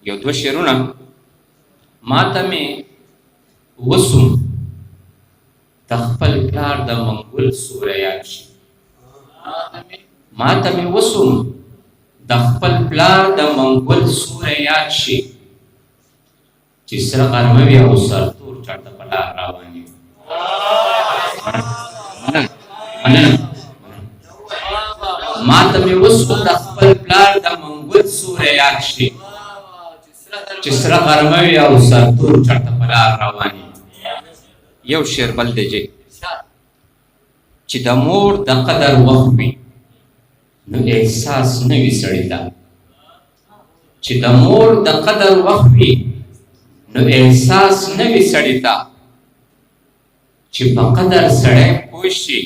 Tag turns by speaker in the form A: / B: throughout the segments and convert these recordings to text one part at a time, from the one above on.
A: یو دوه شعرونه ما ته مې وسوم د خپل پلار د منګول سوره یاد شي ما ته مې وسوم د خپل پلار د منګول سوره یاد شي چې سره غرمه وي او سرتور چاته په لار روان وي ما ته مې وسوم د خپل پلار د منګول سوره یاد شي چې سره غرمه وي او سرتور چاته په لار روان وي یو شعر بل دی چې د مور د قدر وخت وي نو احساس نه وي سړي ته چې د مور د قدر وخت وي نو احساس نه وي سړي ته چې په قدر سړی پوه شي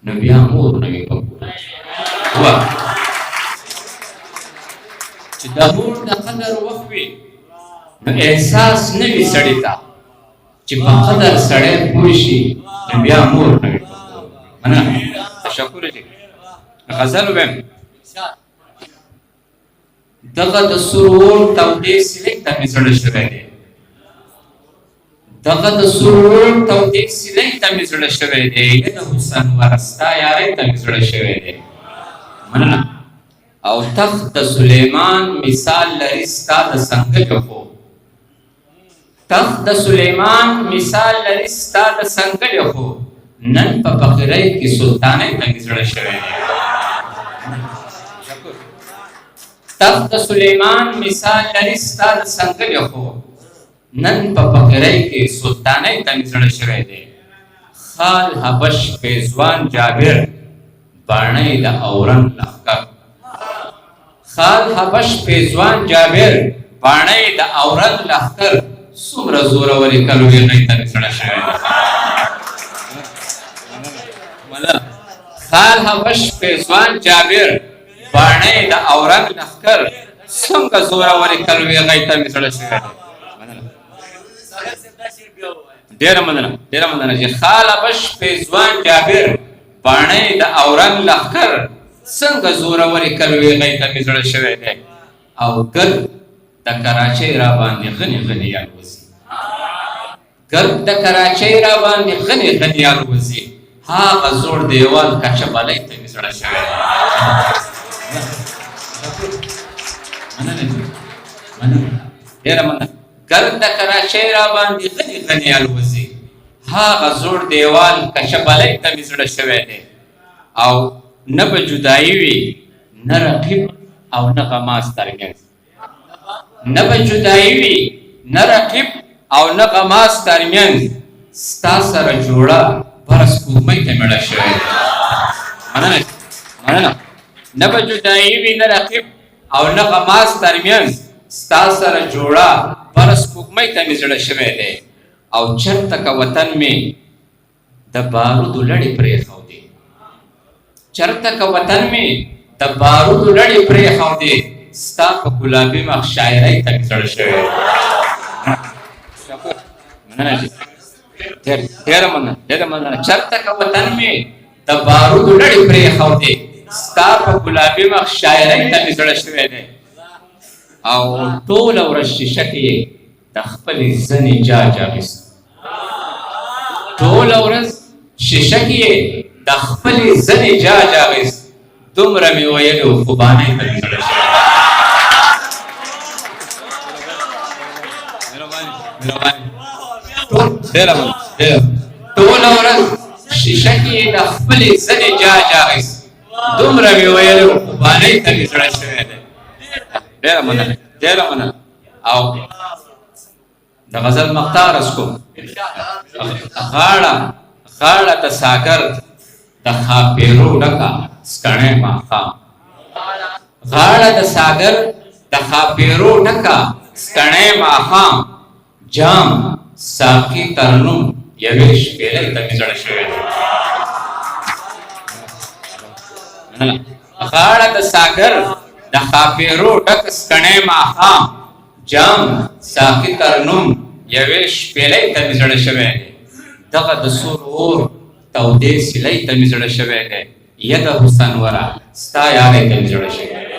A: نو بیا مور نه وي په کور چې د مور د قدر وخت وي نو احساس نه وي سړي ته چې په قدر سړی پوه شي نو بیا مور نه وي په کور مننه تشکر دی غزل ویم دغه د سرور تودې سیلۍ ته مې زړه شوی دی دغه د سرور تودې سیلۍ ته مې زړه شوی دی د حسن ورستا یارۍ ته مې زړه شوی دی مننه او تخت د سلیمان مثال لري ستا د سنګلو خو تخت د سلیمان مثال لري ستا د سنګلو خو نن په فقیرۍ کې سلطانۍ ته مې زړه شوی دی تخت سلیمان مثال لري ستا د سنګلو خو نن په فقیرۍ کې سلطانۍ ته مې زړه شوی دی خال حبش پیزوان جابر باڼۍ د اورنګ لښکر خال حبش پیزوان جابر باڼۍ د اورنګ لښکر څومره زورورې کلوې غۍ ته مې زړه شوی دی خال حبش پیزوان جابر باڼۍ د اورنګ لښکر څنګه زورورې کلوې غۍ ته مې زړه شوی دی ډېره مننه چې خال حبش پیزوان جابر باڼۍ د اورنګ لښکر څنګه زورورې کلوې غۍ ته مې زړه شوی دی او ګرد د کراچۍ را باندې غني غني الوزي ګرد د کراچۍ را باندې غني غني الوزي هغه زوړ دیوال کچه بالۍ ته مې زړه شوی دی ډېره مننه ګرد د کراچۍ را باندې غني غني الوزي هغه زوړ دیوال کچه بالۍ ته مې زړه شوی دی او نه به جدایي وي نه رقیب او نه غماز ترمنځ نه به جدایي وي نه رقیب او نه غماز ترمنځ ستا سره جوړه بره سپوږمۍ ته مړه شوی دی مننه نه به جدایي وي نه رقیب او نه غماز ترمنځ ستا سره جوړه بره سپوږمۍ ته مې زړه شوی دی او چېرته که وطن مې د بارودو لړې پرېښودې چېرته که وطن مې د بارودو لړې پرېښودې ستا په ګلابي مخ شاعرۍ ته مې زړه شوی دی مننه ډېره مننه چېرته که وطن مې د بارودو لړې پرېښودې ستا په ګلابي مخ شاعرۍ ته مې زړه شوی دی او ټوله ورځ شیشه کې یې د خپلې زنې جاج اخیست ټوله ورځ شیشه کې یې د خپلې زنې جاج اخیست دومره مې ویلي و خو بانۍ ته مې زړه شوی ټوله ورځ شیشه کې یې د خپلې زنې جاج اخیست دومره مې ویلي و خو بانۍ ته مې زړه شوی دی ډېره مننه او د غزل مقطع رس کوم غاړه د ساګر د ښاپېرو ډکه سکڼۍ ماښام غاړه د ساګر د ښاپېرو ډکه سکڼۍ ماښام جام ساقي ترنم یوې شپېلۍ ته مې زړه شوی دی غاړه د ساګر د ښاپېرو ډک سکڼۍ ماښام جام ساقي ترنم یوې شپېلۍ ته مې زړه شوی دی دغه د سور اور تودې سیلۍ ته مې زړه شوی دی یده حسن ورا ستا یارۍ ته مې زړه شوی دی